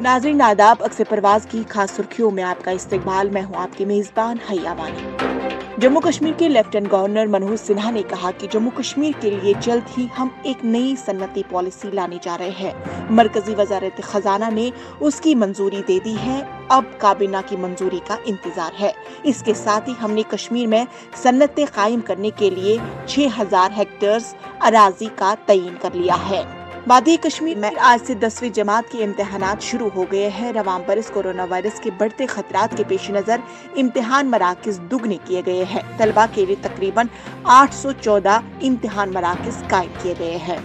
नाज़रीन आदाब, अक्सर परवाज की खास सुर्खियों में आपका इस्तकबाल। मैं हूं आपकी मेजबान हैया वानी। जम्मू कश्मीर के लेफ्टिनेंट गवर्नर मनोज सिन्हा ने कहा कि जम्मू कश्मीर के लिए जल्द ही हम एक नई सन्नती पॉलिसी लाने जा रहे हैं। मरकजी वजारत खजाना ने उसकी मंजूरी दे दी है, अब काबीना की मंजूरी का इंतजार है। इसके साथ ही हमने कश्मीर में सन्नतें कायम करने के लिए 6000 हेक्टेयर अराजी का तयन कर लिया है। वादी कश्मीर में आज से 10वीं जमात के इम्तिहानात शुरू हो गए हैं। रवां बरस कोरोना वायरस के बढ़ते खतरात के पेश नजर इम्तिहान मराकज दुगने किए गए हैं। तलबा के लिए तकरीबन 814 इम्तिहान मराकज कायम किए गए हैं।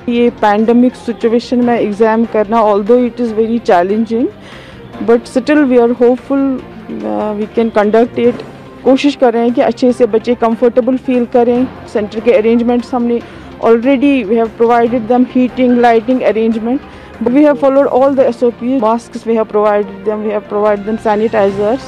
ये पैंडेमिक सिचुएशन में एग्जाम करना, although it is very challenging, but still we are hopeful we can conduct it. कोशिश कर रहे हैं कि अच्छे से बच्चे कंफर्टेबल फील करें। सेंटर के अरेंजमेंट्स हमने already we have provided them heating, lighting arrangement, but we have followed all the SOPs. Masks we have provided them sanitizers,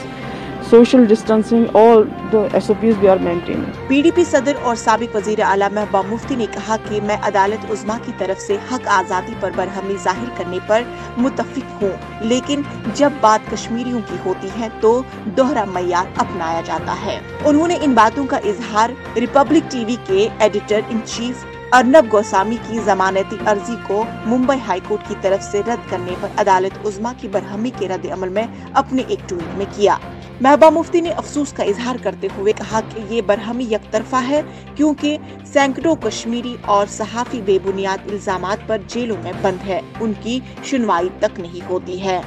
social distancing, all the SOPs we are maintaining. PDP सदर और साबिक वजीर आला महबूबा मुफ्ती ने कहा कि मैं अदालत उज़्मा की तरफ से हक आज़ादी पर बरहमी जाहिर करने पर मुत्तफिक हूँ, लेकिन जब बात कश्मीरियों की होती है तो दोहरा मयार अपनाया जाता है। उन्होंने इन बातों का इजहार रिपब्लिक टीवी के editor in chief Arnab Goswami की जमानती अर्जी को मुंबई हाई कोर्ट की तरफ से रद्द करने पर अदालत उज़्मा की बरहमी के रद्द अमल में अपने एक ट्वीट में किया। महबूबा मुफ्ती ने अफसोस का इजहार करते हुए कहा कि ये बरहमी यकतरफा है, क्योंकि सैकड़ों कश्मीरी और सहाफी बेबुनियाद इल्जामात पर जेलों में बंद है, उनकी सुनवाई तक नहीं होती है।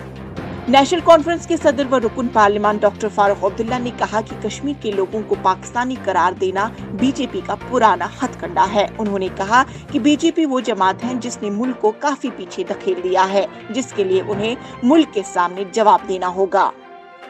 नेशनल कॉन्फ्रेंस के सदर व रुकन पार्लियामेंट डॉक्टर फारूक अब्दुल्ला ने कहा कि कश्मीर के लोगों को पाकिस्तानी करार देना बीजेपी का पुराना हथकंडा है। उन्होंने कहा कि बीजेपी वो जमात है जिसने मुल्क को काफी पीछे धकेल दिया है, जिसके लिए उन्हें मुल्क के सामने जवाब देना होगा।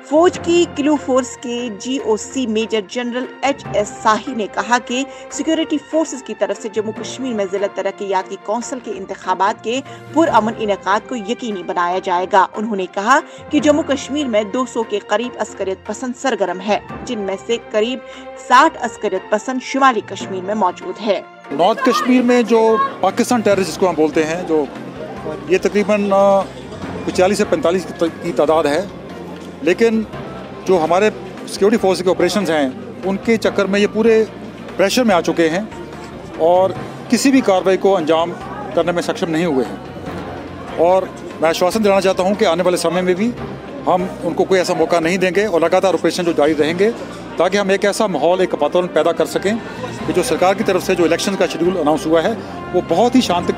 फौज की क्लू फोर्स के GOC मेजर जनरल HS शाही ने कहा कि सिक्योरिटी फोर्सेस की तरफ से जम्मू कश्मीर में जिला तरक्कियाती कौंसिल के इंतखाबात के पुरअमन इनेकाद को यकीनी बनाया जाएगा। उन्होंने कहा कि जम्मू कश्मीर में 200 के करीब अस्करियत पसंद सरगर्म है, जिनमें से करीब 60 अस्करियत पसंद शुमाली कश्मीर में मौजूद है। नॉर्थ कश्मीर में जो पाकिस्तान टेररिस्ट जिसको हम बोलते हैं, जो ये तकरीबन 40 से 45 की तादाद है, लेकिन जो हमारे सिक्योरिटी फोर्स के ऑपरेशंस हैं उनके चक्कर में ये पूरे प्रेशर में आ चुके हैं और किसी भी कार्रवाई को अंजाम करने में सक्षम नहीं हुए हैं। और मैं आश्वासन दिलाना चाहता हूं कि आने वाले समय में भी हम उनको कोई ऐसा मौका नहीं देंगे और लगातार ऑपरेशन जो जारी रहेंगे, ताकि हम एक ऐसा माहौल, एक वातावरण पैदा कर सकें कि जो सरकार की तरफ से जो इलेक्शन का शेड्यूल अनाउंस हुआ है वो बहुत ही शांत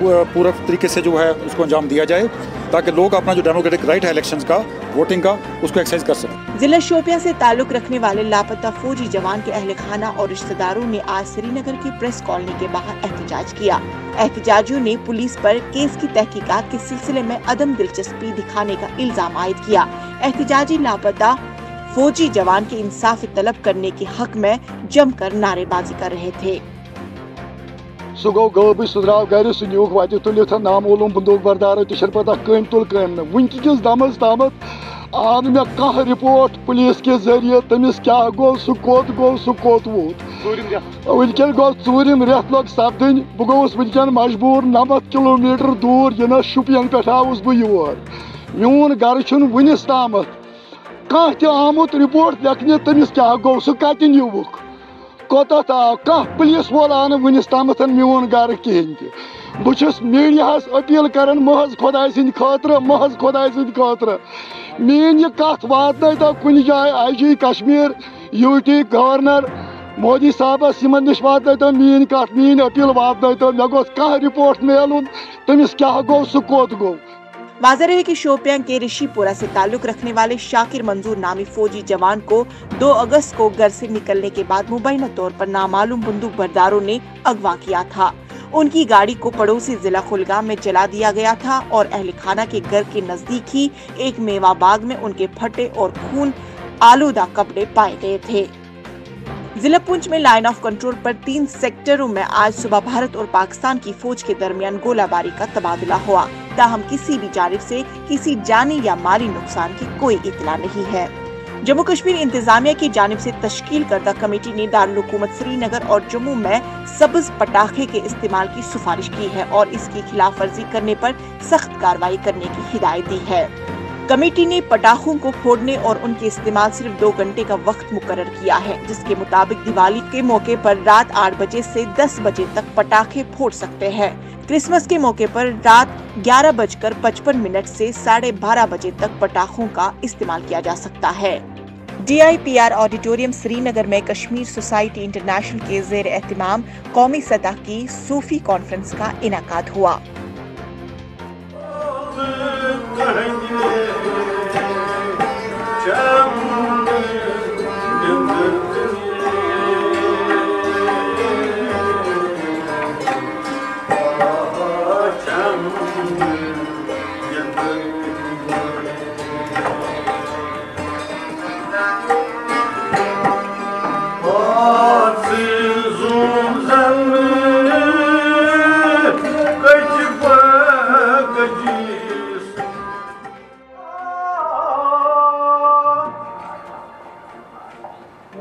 पूरा तरीके से जो है उसको अंजाम दिया जाए, ताकि लोग अपना जो डेमोक्रेटिक राइट है इलेक्शंस का, वोटिंग का, उसको एक्सरसाइज कर सकें। जिला शोपियां से ताल्लुक रखने वाले लापता फौजी जवान के अहल खाना और रिश्तेदारों ने आज श्रीनगर की प्रेस कॉलोनी के बाहर एहतजाज किया। एहतजाजियों ने पुलिस पर केस की तहकीकात के सिलसिले में अदम दिलचस्पी दिखाने का इल्जाम आयद किया। एहतजाजी लापता फौजी जवान के इंसाफ तलब करने के हक में जमकर नारेबाजी कर रहे थे। सह गो गब सह द्राव गर सह न्यूक वत तुलित नामूलूम बंदूक बरदारो तह पता कम तुल कम न वनकिस दमस तामत आव मे कह रिपोर्ट पुलिस के जरिए तमिस क्या गो सह कोत वोत वनकन गो चूरिम रेत लोग सपदन बह गोस वनकन मजबूर 90 किलोमीटर दूर यह शुपियन पे आउस बह योर मोन गर छुन वनिस तामत कह त आमुत रिपोर्ट लेखने तमिस क्या गो सह कत न्यूक कोत आव कह पुलिस वोल आन वनिस तामत मोन गर कहें बहुत मीडियास अपील कर महज खुदा सद खतर मीन यह कत वात कुन जाए IG Kashmir UT governor Modi साहबस निश वात मीन कत मीन अपील वात मे गोस कह रिपोर्ट मेलुन तमिस क्या गो सह कोत गो। वाज़ेह है कि शोपियां के ऋषिपुरा से ताल्लुक रखने वाले शाकिर मंजूर नामी फौजी जवान को 2 अगस्त को घर से निकलने के बाद मुबैना तौर पर नामालूम बंदूक बरदारों ने अगवा किया था। उनकी गाड़ी को पड़ोसी जिला कुलगाम में जला दिया गया था और अहल खाना के घर के नजदीक ही एक मेवा बाग में उनके फटे और खून आलूदा कपड़े पाए गए थे। जिला पुंछ में लाइन ऑफ कंट्रोल पर 3 सेक्टरों में आज सुबह भारत और पाकिस्तान की फौज के दरमियान गोलाबारी का तबादला हुआ। ताहम किसी भी जानिब से किसी जानी या माली नुकसान की कोई इत्तला नहीं है। जम्मू कश्मीर इंतजामिया की जानिब से तश्कील करदा कमेटी ने दारुल हुकूमत श्रीनगर और जम्मू में सब्ज पटाखे के इस्तेमाल की सिफारिश की है और इसकी खिलाफ वर्जी करने पर सख्त कार्रवाई करने की हिदायत दी है। कमेटी ने पटाखों को फोड़ने और उनके इस्तेमाल सिर्फ 2 घंटे का वक्त मुकर्रर किया है, जिसके मुताबिक दिवाली के मौके पर रात 8 बजे से 10 बजे तक पटाखे फोड़ सकते हैं। क्रिसमस के मौके पर रात 11:55 से 12:30 बजे तक पटाखों का इस्तेमाल किया जा सकता है। DIPR ऑडिटोरियम श्रीनगर में कश्मीर सोसाइटी इंटरनेशनल के ज़ेर एहतिमाम कौमी सतह की सूफी कॉन्फ्रेंस का इनाकाद हुआ।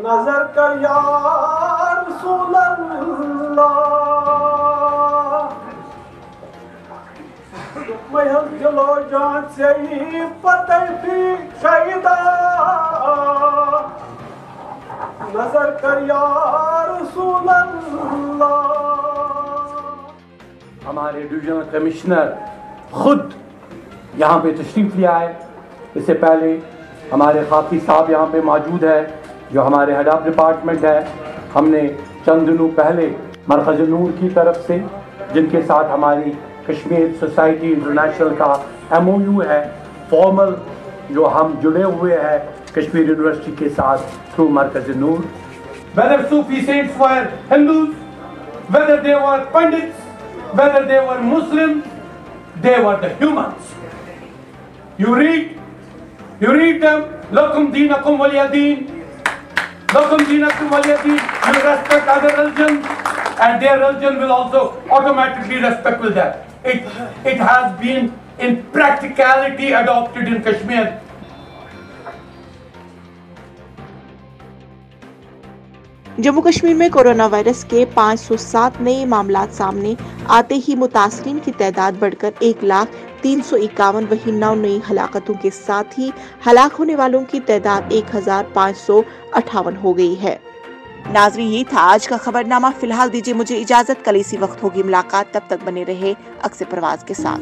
नजर कर या रसूल अल्लाह, महल दिलो जान से ही फतेह भी शहीदा, नजर कर या रसूल अल्लाह। हमारे डिविजनल कमिश्नर खुद यहाँ पे तशरीफ ले आए। इससे पहले हमारे खाकी साहब यहाँ पे मौजूद है जो हमारे हेड ऑफ डिपार्टमेंट है। हमने चंद दिनों पहले मरकज़ नूर की तरफ से, जिनके साथ हमारी कश्मीर सोसाइटी इंटरनेशनल का MOU है फॉर्मल, जो हम जुड़े हुए हैं कश्मीर यूनिवर्सिटी के साथ through Markaz Noor. Whether Sufi saints were Hindus, whether they were Pandits, whether they were Muslims, they were the humans. You read them, lakum dinakum waliya deen, lakum dinakum waliya deen. You respect other religions, and their religion will also automatically respect with that. It has been in practicality adopted in Kashmir. Jammu Kashmir में corona virus के 507 नए मामलात सामने आते ही मुतासरीन की तादाद बढ़कर 1,03,51, वहीं 9 नई हलाकतों के साथ ही हलाक होने वालों की तादाद 1,558 हो गई है। नाज़रीन, ये था आज का खबरनामा। फिलहाल दीजिए मुझे इजाजत, कल इसी वक्त होगी मुलाकात। तब तक बने रहे अक्स परवाज के साथ।